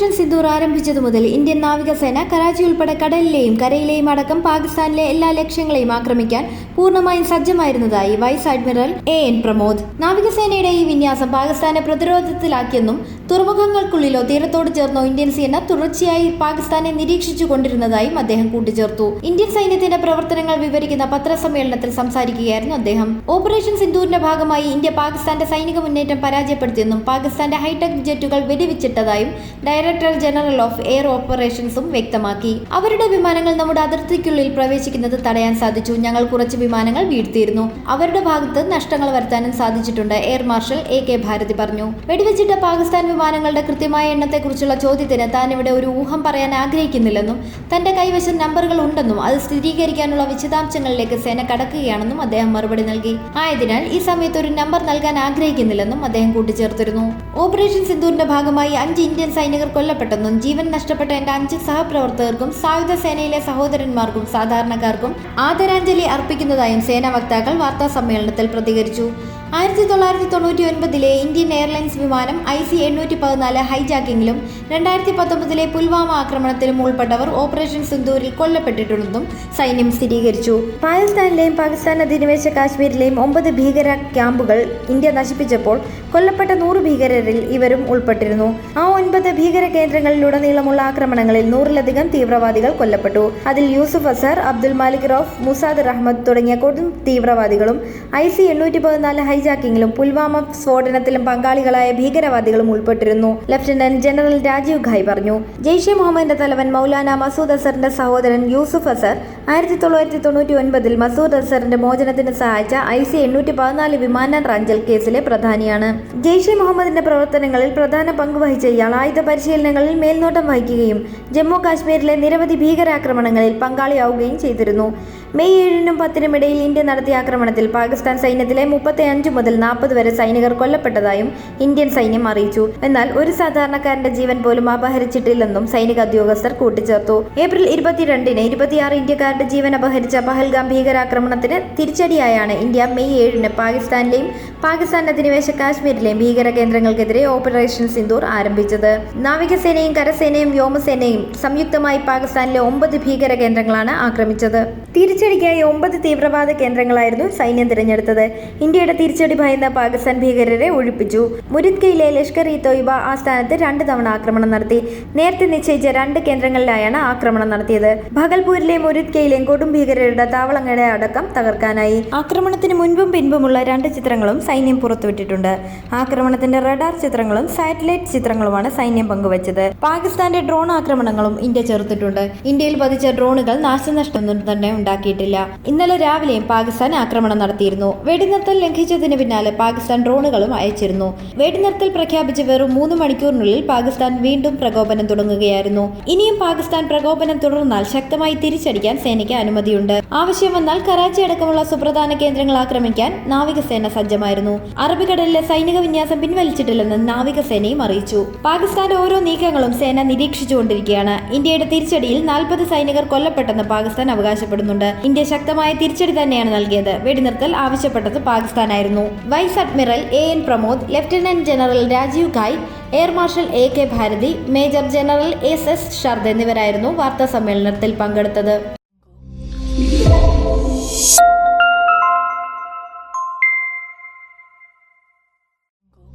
Operation Sindoor ആരംഭിച്ചതു മുതൽ Indian നാവികസേന കറാച്ചി ഉൾപ്പെടെ കടലിലെയും കരയിലെയും അടക്കം പാകിസ്ഥാനിലെ എല്ലാ ലക്ഷ്യങ്ങളെയും ആക്രമിക്കാൻ പൂർണ്ണമായും സജ്ജമായിരുന്നതായി വൈസ് അഡ്മിറൽ AN പ്രമോദ്. നാവികസേനയുടെ ഈ വിന്യാസം പാകിസ്ഥാനെ പ്രതിരോധത്തിലാക്കിയെന്നും തുറമുഖങ്ങൾക്കുള്ളിലോ തീരത്തോട് ചേർന്നോ ഇന്ത്യൻ സേന തുടർച്ചയായി പാകിസ്ഥാനെ നിരീക്ഷിച്ചു കൊണ്ടിരുന്നതായും അദ്ദേഹം കൂട്ടിച്ചേർത്തു. ഇന്ത്യൻ സൈന്യത്തിന്റെ പ്രവർത്തനങ്ങൾ വിവരിക്കുന്ന പത്രസമ്മേളനത്തിൽ സംസാരിക്കുകയായിരുന്നു അദ്ദേഹം. ഓപ്പറേഷൻ സിന്ദൂരിന്റെ ഭാഗമായി ഇന്ത്യ പാകിസ്ഥാന്റെ സൈനിക മുന്നേറ്റം പരാജയപ്പെടുത്തിയെന്നും പാകിസ്ഥാന്റെ ഹൈടെക് ജെറ്റുകൾ വെടിവെച്ചിട്ടതായും ഡയറക്ടർ ജനറൽ ഓഫ് എയർ ഓപ്പറേഷൻസും വ്യക്തമാക്കി. അവരുടെ വിമാനങ്ങൾ നമ്മുടെ അതിർത്തിക്കുള്ളിൽ പ്രവേശിക്കുന്നത് തടയാൻ സാധിച്ചു. ഞങ്ങൾ കുറച്ച് വിമാനങ്ങൾ വീഴ്ത്തിയിരുന്നു. അവരുടെ ഭാഗത്ത് നഷ്ടങ്ങൾ വരുത്താനും സാധിച്ചിട്ടുണ്ട്, എയർ മാർഷൽ AK ഭാരതി പറഞ്ഞു. വെടിവെച്ചിട്ട പാകിസ്ഥാൻ വിമാനങ്ങളുടെ കൃത്യമായ എണ്ണത്തെക്കുറിച്ചുള്ള ചോദ്യത്തിന് താൻ ഇവിടെ ഒരു ഊഹം പറയാൻ ആഗ്രഹിക്കുന്നില്ലെന്നും തന്റെ കൈവശം നമ്പറുകൾ ഉണ്ടെന്നും അത് സ്ഥിരീകരിക്കാനുള്ള വിശദാംശങ്ങളിലേക്ക് സേന കടക്കുകയാണെന്നും അദ്ദേഹം മറുപടി നൽകി. ആയതിനാൽ ഈ സമയത്ത് ഒരു നമ്പർ നൽകാൻ ആഗ്രഹിക്കുന്നില്ലെന്നും അദ്ദേഹം കൂട്ടിച്ചേർത്തിരുന്നു. ഓപ്പറേഷൻ സിന്ദൂരിന്റെ ഭാഗമായി 5 ഇന്ത്യൻ സൈനികർ കൊല്ലപ്പെട്ടെന്നും ജീവൻ നഷ്ടപ്പെട്ട എന്റെ 5 സഹപ്രവർത്തകർക്കും സായുധ സേനയിലെ സഹോദരന്മാർക്കും സാധാരണക്കാർക്കും ആദരാഞ്ജലി അർപ്പിക്കുന്നതായും സേനാ വക്താക്കൾ വാർത്താ സമ്മേളനത്തിൽ പ്രതികരിച്ചു. 1999 ഇന്ത്യൻ എയർലൈൻസ് വിമാനം IC-814 ഹൈജാക്കിങ്ങിലും 2019 പുൽവാമ ആക്രമണത്തിലും ഉൾപ്പെട്ടവർ ഓപ്പറേഷൻ സിന്ദൂരിൽ കൊല്ലപ്പെട്ടിട്ടുണ്ടെന്നും സൈന്യം സ്ഥിരീകരിച്ചു. പാകിസ്ഥാനിലെയും പാകിസ്ഥാൻ അധിനിവേശ കാശ്മീരിലെയും 9 ഭീകര ക്യാമ്പുകൾ ഇന്ത്യ നശിപ്പിച്ചപ്പോൾ കൊല്ലപ്പെട്ട 100 ഭീകരരിൽ ഇവരും ഉൾപ്പെട്ടിരുന്നു. ആ 9 ഭീകര കേന്ദ്രങ്ങളിലുടനീളമുള്ള ആക്രമണങ്ങളിൽ 100-ലധികം തീവ്രവാദികൾ കൊല്ലപ്പെട്ടു. അതിൽ യൂസുഫ് അസർ, അബ്ദുൽ മാലിക് റൌഫ്, മുസാദ് അഹമ്മദ് തുടങ്ങിയ കൊടും തീവ്രവാദികളും IC-814 ഹൈജാക്കിങ്ങിലും പുൽവാമ സ്ഫോടനത്തിലും പങ്കാളികളായ ഭീകരവാദികളും ഉൾപ്പെട്ടിരുന്നു. ലഫ്റ്റനന്റ് ജനറൽ രാജീവ് ഘായ് പറഞ്ഞു. ജെയ്ഷെ മുഹമ്മദിന്റെ തലവൻ മൗലാന മസൂദ് അസറിന്റെ സഹോദരൻ യൂസുഫ് അസർ 1999 മസൂദ് അസറിന്റെ മോചനത്തിന് സഹായിച്ച IC-814 വിമാന റാഞ്ചൽ കേസിലെ പ്രധാനിയാണ്. ജെയ്ഷെ മുഹമ്മദിന്റെ പ്രവർത്തനങ്ങളിൽ പ്രധാന പങ്കുവഹിച്ച ഇയാൾ ആയുധ പരിശീലനങ്ങളിൽ മേൽനോട്ടം വഹിക്കുകയും ജമ്മു കാശ്മീരിലെ നിരവധി ഭീകരാക്രമണങ്ങളിൽ പങ്കാളിയാവുകയും ചെയ്തിരുന്നു. മെയ് 7-നും 10-നും ഇടയിൽ ഇന്ത്യ നടത്തിയ ആക്രമണത്തിൽ പാകിസ്ഥാൻ സൈന്യത്തിലെ 35 മുതൽ 40 വരെ സൈനികർ കൊല്ലപ്പെട്ടതായും ഇന്ത്യൻ സൈന്യം അറിയിച്ചു. എന്നാൽ ഒരു സാധാരണക്കാരന്റെ ജീവൻ പോലും അപഹരിച്ചിട്ടില്ലെന്നും സൈനിക ഉദ്യോഗസ്ഥർ കൂട്ടിച്ചേർത്തു. ഏപ്രിൽ 22-ന് 26 ഇന്ത്യക്കാരുടെ ജീവൻ അപഹരിച്ച പഹൽഗാം ഭീകരാക്രമണത്തിന് തിരിച്ചടിയായാണ് ഇന്ത്യ മെയ് 7-ന് പാകിസ്ഥാനിലെയും പാകിസ്ഥാൻ അധിനിവേശ കാശ്മീരിലെയും ഭീകര കേന്ദ്രങ്ങൾക്കെതിരെ ഓപ്പറേഷൻ സിന്ദൂർ ആരംഭിച്ചത്. നാവികസേനയും കരസേനയും വ്യോമസേനയും സംയുക്തമായി പാകിസ്ഥാനിലെ 9 ഭീകര കേന്ദ്രങ്ങളാണ് ആക്രമിച്ചത്. തിരിച്ചടിക്കായി 9 തീവ്രവാദ കേന്ദ്രങ്ങളായിരുന്നു സൈന്യം തിരഞ്ഞെടുത്തത്. ഇന്ത്യയുടെ തിരിച്ചടി ഭയന്ന പാകിസ്ഥാൻ ഭീകരരെ ഒഴിപ്പിച്ചു. മുരിദ്കയിലെ ലഷ്കർ-ഇ-തോയ്ബ ആസ്ഥാനത്ത് 2 തവണ ആക്രമണം നടത്തി. നേരത്തെ നിശ്ചയിച്ച 2 കേന്ദ്രങ്ങളിലായാണ് ആക്രമണം നടത്തിയത്. ഭഗൽപൂരിലെയും മുരിദ്കയിലെയും കൊടും ഭീകരരുടെ താവളങ്ങളെ അടക്കം തകർക്കാനായി. ആക്രമണത്തിന് മുൻപും പിൻപുമുള്ള 2 ചിത്രങ്ങളും സൈന്യം പുറത്തുവിട്ടിട്ടുണ്ട്. ആക്രമണത്തിന്റെ റഡാർ ചിത്രങ്ങളും സാറ്റലൈറ്റ് ചിത്രങ്ങളുമാണ് സൈന്യം പങ്കുവച്ചത്. പാകിസ്ഥാന്റെ ഡ്രോൺ ആക്രമണങ്ങളും ഇന്ത്യ ചേർത്തിട്ടുണ്ട്. ഇന്ത്യയിൽ പതിച്ച ഡ്രോണുകൾ നാശനഷ്ടമൊന്നും തന്നെ ഉണ്ടാക്കിയിട്ടില്ല. ഇന്നലെ രാവിലെയും പാകിസ്ഥാൻ ആക്രമണം നടത്തിയിരുന്നു. വെടിനിർത്തൽ ലംഘിച്ചതിന് പിന്നാലെ പാകിസ്ഥാൻ ഡ്രോണുകളും അയച്ചിരുന്നു. വെടിനിർത്തൽ പ്രഖ്യാപിച്ച് വെറും 3 മണിക്കൂറിനുള്ളിൽ പാകിസ്ഥാൻ വീണ്ടും പ്രകോപനം തുടങ്ങുകയായിരുന്നു. ഇനിയും പാകിസ്ഥാൻ പ്രകോപനം തുടർന്നാൽ ശക്തമായി തിരിച്ചടിക്കാൻ സേനയ്ക്ക് അനുമതിയുണ്ട്. ആവശ്യം വന്നാൽ കറാച്ചി അടക്കമുള്ള സുപ്രധാന കേന്ദ്രങ്ങൾ ആക്രമിക്കാൻ നാവികസേന സജ്ജമായിരുന്നു. അറബിക്കടലിലെ സൈനിക വിന്യാസം പിൻവലിച്ചിട്ടില്ലെന്ന് നാവികസേനയും അറിയിച്ചു. പാകിസ്ഥാന്റെ ഓരോ നീക്കങ്ങളും സേന നിരീക്ഷിച്ചുകൊണ്ടിരിക്കുകയാണ്. ഇന്ത്യയുടെ തിരിച്ചടിയിൽ 40 സൈനികർ കൊല്ലപ്പെട്ടെന്ന് പാകിസ്ഥാൻ അവകാശപ്പെടുന്നുണ്ട്. ഇന്ത്യ ശക്തമായ തിരിച്ചടി തന്നെയാണ് നൽകിയത്. വെടിനിർത്തൽ ആവശ്യപ്പെട്ടത് പാകിസ്ഥാനായിരുന്നു. Vice admiral AN Pramod, lieutenant general Rajeev Ghai, air marshal AK Bharti, major general SS Sharad എന്നിവരായിരുന്നു വാർത്താ സമ്മേളനത്തിൽ പങ്കെടുത്തത്.